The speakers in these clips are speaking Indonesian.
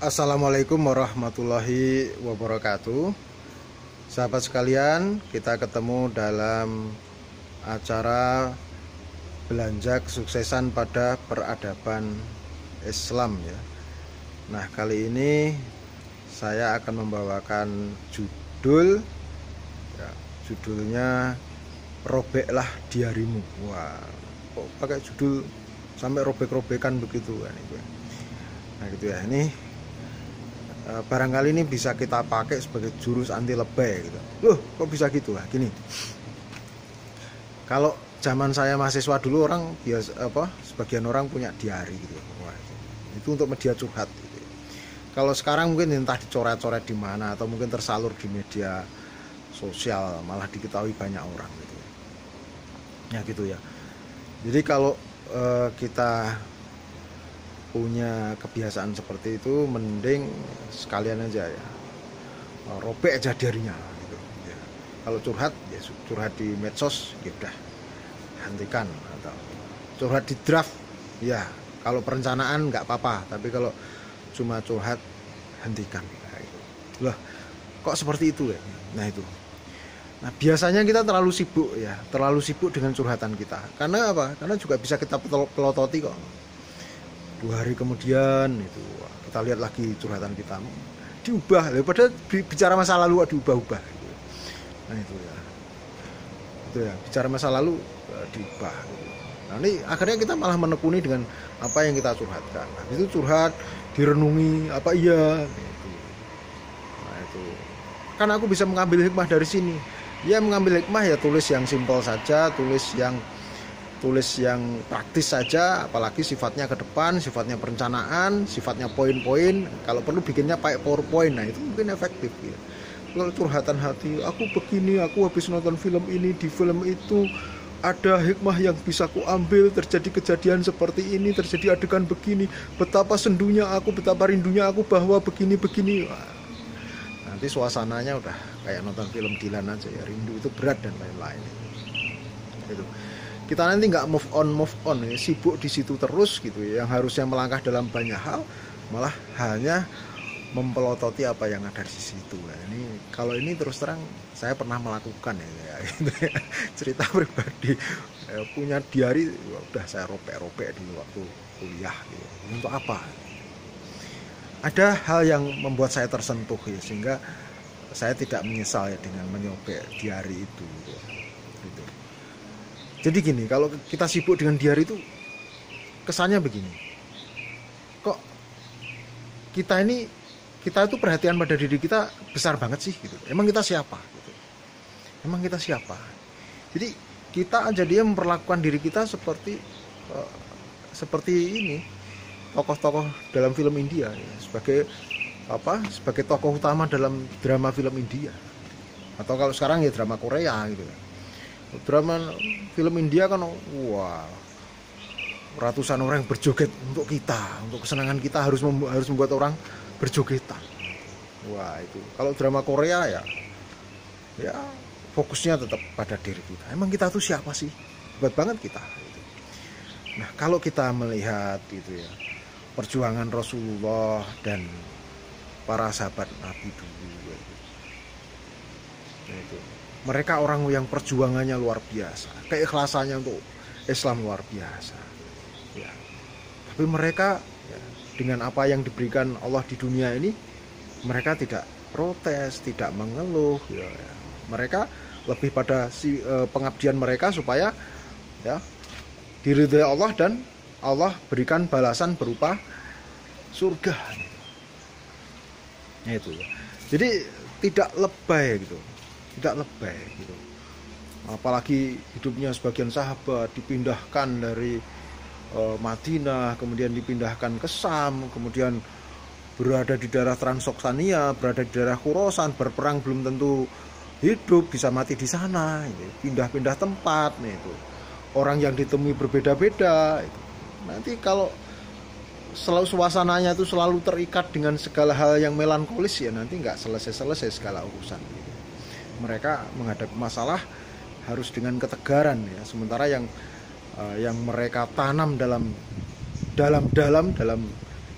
Assalamualaikum warahmatullahi wabarakatuh. Sahabat sekalian, kita ketemu dalam acara belanja kesuksesan pada peradaban Islam ya. Nah, kali ini saya akan membawakan judul ya, judulnya Robeklah Diarimu. Wah, kok pakai judul sampai robek-robekan begitu kan itu. Nah, gitu ya. Ini barangkali ini bisa kita pakai sebagai jurus anti lebay gitu. Loh, kok bisa gitu? Nah, gini. Kalau zaman saya mahasiswa dulu orang biasa sebagian orang punya diari gitu. Wah, itu untuk media curhat gitu. Kalau sekarang mungkin entah dicoret-coret di mana atau mungkin tersalur di media sosial, malah diketahui banyak orang gitu. Ya gitu ya. Jadi kalau kita punya kebiasaan seperti itu, mending sekalian aja ya robek aja diarinya gitu ya. Kalau curhat ya curhat di medsos ya udah hentikan, atau curhat di draft ya kalau perencanaan nggak apa-apa, tapi kalau cuma curhat hentikan. Nah, itu loh, kok seperti itu ya. Nah biasanya kita terlalu sibuk dengan curhatan kita. Karena apa? Karena juga bisa kita pelototi kok. 2 hari kemudian itu kita lihat lagi curhatan kita diubah, padahal bicara masa lalu diubah-ubah gitu. Nah itu ya bicara masa lalu diubah gitu. Nah ini akhirnya kita malah menekuni dengan apa yang kita curhatkan. Habis itu curhat direnungi apa iya gitu. Nah itu kan aku bisa mengambil hikmah dari sini ya. Mengambil hikmah ya tulis yang simpel saja, tulis yang praktis saja, apalagi sifatnya ke depan, sifatnya perencanaan, sifatnya poin-poin. Kalau perlu bikinnya pakai PowerPoint, nah itu mungkin efektif ya. Kalau curhatan hati, aku begini, aku habis nonton film ini, di film itu ada hikmah yang bisa aku ambil, terjadi kejadian seperti ini, terjadi adegan begini, betapa sendunya aku, betapa rindunya aku bahwa begini-begini. Nanti suasananya udah kayak nonton film Dilan aja ya, rindu itu berat dan lain-lain. Itu. Kita nanti nggak move on ya, sibuk di situ terus gitu ya. Yang harusnya melangkah dalam banyak hal malah hanya mempelototi apa yang ada di situ ya. Ini kalau ini terus terang saya pernah melakukan ya, gitu ya. Cerita pribadi ya, punya diari udah saya robek-robek di waktu kuliah gitu. Untuk apa? Ada hal yang membuat saya tersentuh ya, sehingga saya tidak menyesal ya dengan menyobek diari itu gitu. Jadi gini, kalau kita sibuk dengan diari itu kesannya begini. Kok kita itu perhatian pada diri kita besar banget sih gitu. Emang kita siapa gitu. Emang kita siapa? Jadi kita aja dia memperlakukan diri kita seperti ini tokoh-tokoh dalam film India ya, sebagai tokoh utama dalam drama film India. Atau kalau sekarang ya drama Korea gitu. Drama film India kan wah, ratusan orang yang berjoget untuk kita, untuk kesenangan kita harus membuat orang berjogetan. Wah itu. Kalau drama Korea ya fokusnya tetap pada diri kita. Emang kita tuh siapa sih? Hebat banget kita. Nah kalau kita melihat gitu ya perjuangan Rasulullah dan para sahabat Nabi dulu itu. Mereka orang yang perjuangannya luar biasa, keikhlasannya untuk Islam luar biasa. Ya. Tapi mereka ya, dengan apa yang diberikan Allah di dunia ini, mereka tidak protes, tidak mengeluh. Ya. Mereka lebih pada pengabdian mereka supaya ya diridhai Allah dan Allah berikan balasan berupa surga. Ya, itu ya. Jadi tidak lebay gitu. Tidak lebay gitu. Apalagi hidupnya sebagian sahabat dipindahkan dari Madinah, kemudian dipindahkan ke Syam, kemudian berada di daerah Transoksania, berada di daerah Khurasan, berperang belum tentu hidup, bisa mati di sana, gitu. Pindah-pindah tempat nih itu. Orang yang ditemui berbeda-beda itu. Nanti kalau selalu suasananya itu selalu terikat dengan segala hal yang melankolis ya nanti nggak selesai-selesai segala urusan gitu. Mereka menghadapi masalah harus dengan ketegaran ya, sementara yang mereka tanam dalam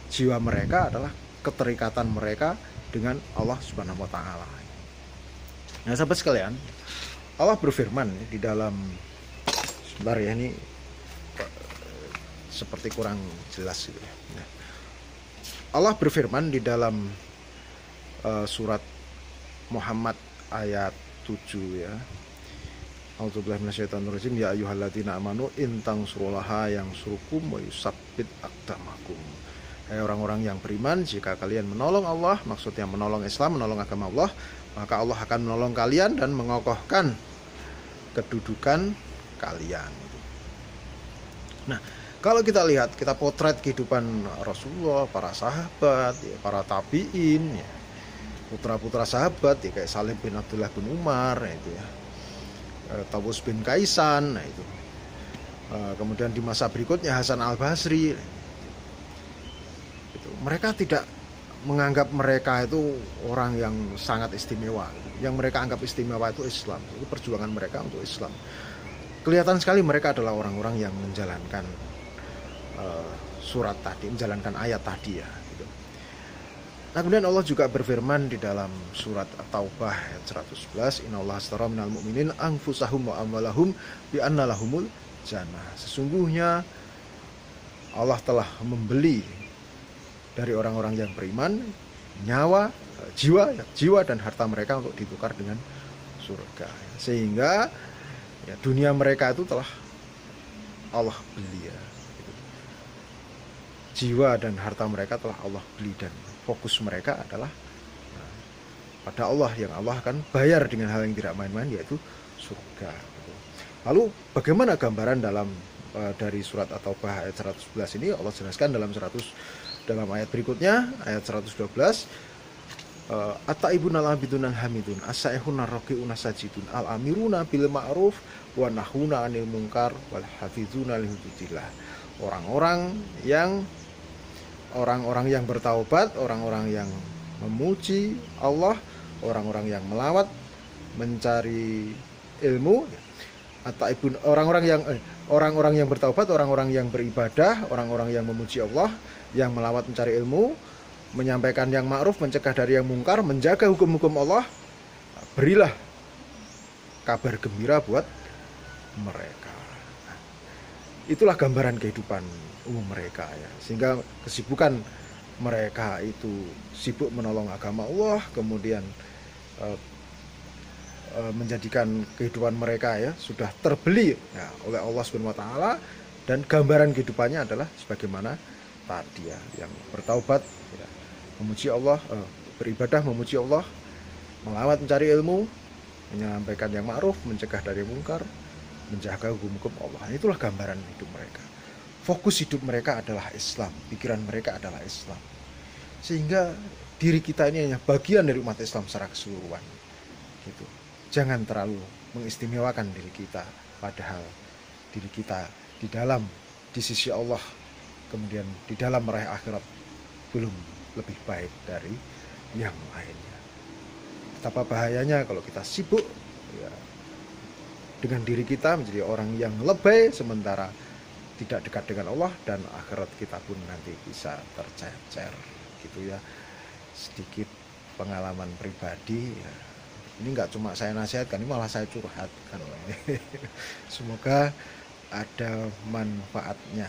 jiwa mereka adalah keterikatan mereka dengan Allah Subhanahu wa taala. Nah, sahabat sekalian, Allah berfirman di dalam, sebentar ya, ini seperti kurang jelas gitu ya. Nah, Allah berfirman di dalam surat Muhammad ayat 7 ya. A'udzubillahi minasyaitonirrajim, ya ayyuhalladzina amanu in tansurullaha yansurkum wa yusabbit aqdamakum. Hai orang-orang yang beriman, jika kalian menolong Allah, maksudnya menolong Islam, menolong agama Allah, maka Allah akan menolong kalian dan mengokohkan kedudukan kalian. Nah, kalau kita lihat, kita potret kehidupan Rasulullah, para sahabat, ya, para tabi'in, ya, putra-putra sahabat, ya, kayak Salim bin Abdullah bin Umar, itu ya, Tawus bin Kaisan, nah itu. Kemudian di masa berikutnya Hasan al-Basri. Itu. Mereka tidak menganggap mereka itu orang yang sangat istimewa. Yang mereka anggap istimewa itu Islam. Itu perjuangan mereka untuk Islam. Kelihatan sekali mereka adalah orang-orang yang menjalankan surat tadi, menjalankan ayat tadi ya. Gitu. Nah, kemudian Allah juga berfirman di dalam surat At-Taubah ayat 111, innallaha ashtara minal mu'minin anfusahum wa amwalahum bi anna lahumul jannah. Sesungguhnya Allah telah membeli dari orang-orang yang beriman nyawa, jiwa dan harta mereka untuk ditukar dengan surga. Sehingga ya, dunia mereka itu telah Allah beli ya. Jiwa dan harta mereka telah Allah beli dan fokus mereka adalah pada Allah, yang Allah akan bayar dengan hal yang tidak main-main, yaitu surga. Lalu bagaimana gambaran dalam dari surat At-Taubah ayat 111 ini? Allah jelaskan dalam ayat berikutnya, ayat 112, at-taibun al-abidun al-hamidun as-saihun ar-raqiun as-sajidun al-amiruna bil ma'ruf wa nahuna 'anil munkar wal hafizuna li hududillah. Orang-orang yang bertaubat, orang-orang yang memuji Allah, orang-orang yang melawat, mencari ilmu, orang-orang yang bertaubat, orang-orang yang beribadah, orang-orang yang memuji Allah, yang melawat mencari ilmu, menyampaikan yang ma'ruf, mencegah dari yang mungkar, menjaga hukum-hukum Allah, berilah kabar gembira buat mereka. Itulah gambaran kehidupan umum mereka ya. Sehingga kesibukan mereka itu sibuk menolong agama Allah, kemudian menjadikan kehidupan mereka ya sudah terbeli ya, oleh Allah Subhanahu wa taala, dan gambaran kehidupannya adalah sebagaimana tadi ya, yang bertaubat ya, memuji Allah, beribadah memuji Allah, melawat mencari ilmu, menyampaikan yang ma'ruf, mencegah dari mungkar, menjaga hukum-hukum Allah. Itulah gambaran hidup mereka. Fokus hidup mereka adalah Islam, pikiran mereka adalah Islam. Sehingga diri kita ini hanya bagian dari umat Islam secara keseluruhan. Gitu. Jangan terlalu mengistimewakan diri kita, padahal diri kita di sisi Allah, kemudian di dalam meraih akhirat belum lebih baik dari yang lainnya. Betapa bahayanya kalau kita sibuk ya, dengan diri kita menjadi orang yang lebay, sementara tidak dekat dengan Allah, dan akhirat kita pun nanti bisa tercecer gitu ya. Sedikit pengalaman pribadi ya. Ini nggak cuma saya nasihatkan, ini malah saya curhatkan. Semoga ada manfaatnya.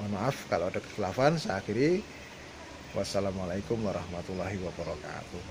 Mohon maaf kalau ada kekhilafan. Saya akhiri. Wassalamualaikum warahmatullahi wabarakatuh.